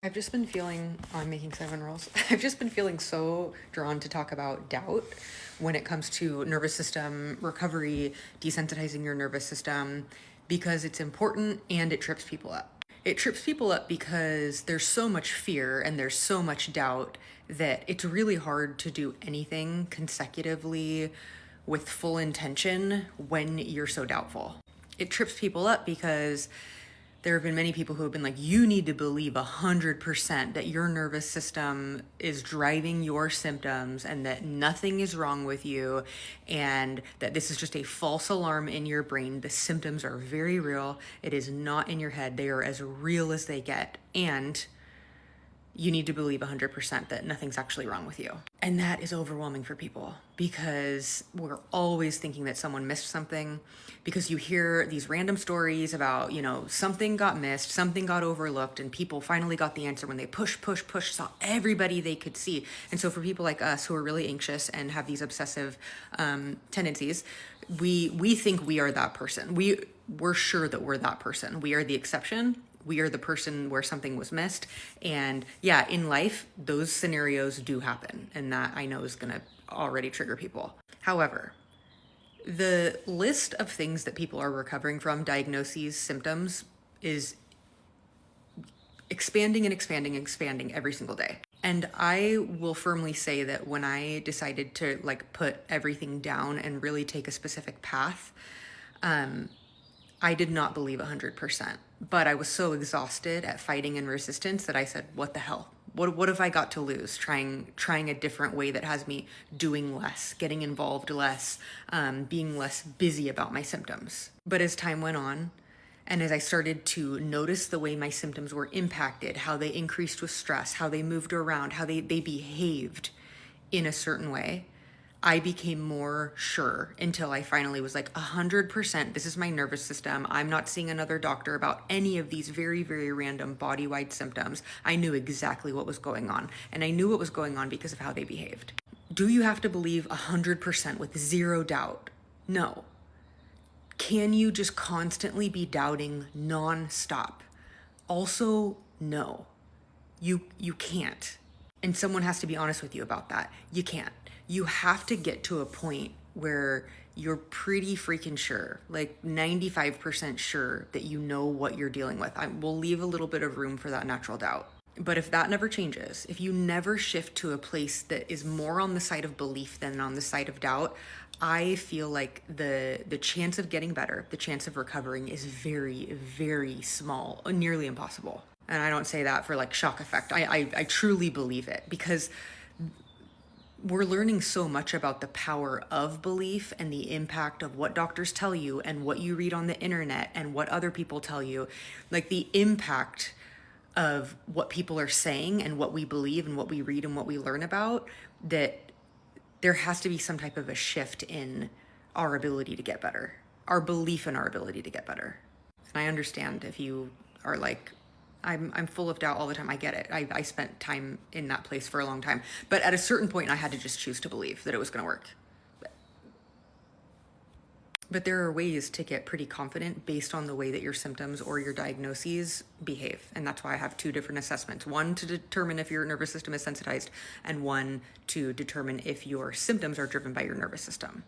I've just been feeling, oh, I'm making 7 rolls. I've just been feeling so drawn to talk about doubt when it comes to nervous system recovery, desensitizing your nervous system, because it's important and it trips people up. It trips people up because there's so much fear and there's so much doubt that it's really hard to do anything consecutively with full intention when you're so doubtful. It trips people up because there have been many people who have been like, you need to believe 100% that your nervous system is driving your symptoms and that nothing is wrong with you and that this is just a false alarm in your brain. The symptoms are very real. It is not in your head. They are as real as they get. And you need to believe 100% that nothing's actually wrong with you. And that is overwhelming for people because we're always thinking that someone missed something, because you hear these random stories about, something got missed, something got overlooked, and people finally got the answer when they push, saw everybody they could see. And so for people like us who are really anxious and have these obsessive tendencies, we think we are that person. We're sure that we're that person. We are the exception. We are the person where something was missed. And yeah, in life, those scenarios do happen. And that I know is going to already trigger people. However, the list of things that people are recovering from, diagnoses, symptoms, is expanding and expanding and expanding every single day. And I will firmly say that when I decided to put everything down and really take a specific path, I did not believe 100%, but I was so exhausted at fighting and resistance that I said, what the hell? What have I got to lose trying a different way that has me doing less, getting involved less, being less busy about my symptoms? But as time went on, and as I started to notice the way my symptoms were impacted, how they increased with stress, how they moved around, how they behaved in a certain way, I became more sure until I finally was like 100%, this is my nervous system. I'm not seeing another doctor about any of these very, very random body-wide symptoms. I knew exactly what was going on, and I knew what was going on because of how they behaved. Do you have to believe 100% with zero doubt? No. Can you just constantly be doubting nonstop? Also, no. You can't. And someone has to be honest with you about that. You can't. You have to get to a point where you're pretty freaking sure, like 95% sure that you know what you're dealing with. We'll leave a little bit of room for that natural doubt. But if that never changes, if you never shift to a place that is more on the side of belief than on the side of doubt, I feel like the chance of getting better, the chance of recovering is very, very small, nearly impossible. And I don't say that for shock effect. I truly believe it because we're learning so much about the power of belief and the impact of what doctors tell you and what you read on the internet and what other people tell you. The impact of what people are saying and what we believe and what we read and what we learn about, that there has to be some type of a shift in our ability to get better, our belief in our ability to get better. And I understand if you are I'm full of doubt all the time. I get it. I spent time in that place for a long time. But at a certain point, I had to just choose to believe that it was going to work. But there are ways to get pretty confident based on the way that your symptoms or your diagnoses behave. And that's why I have two different assessments. One to determine if your nervous system is sensitized, and one to determine if your symptoms are driven by your nervous system.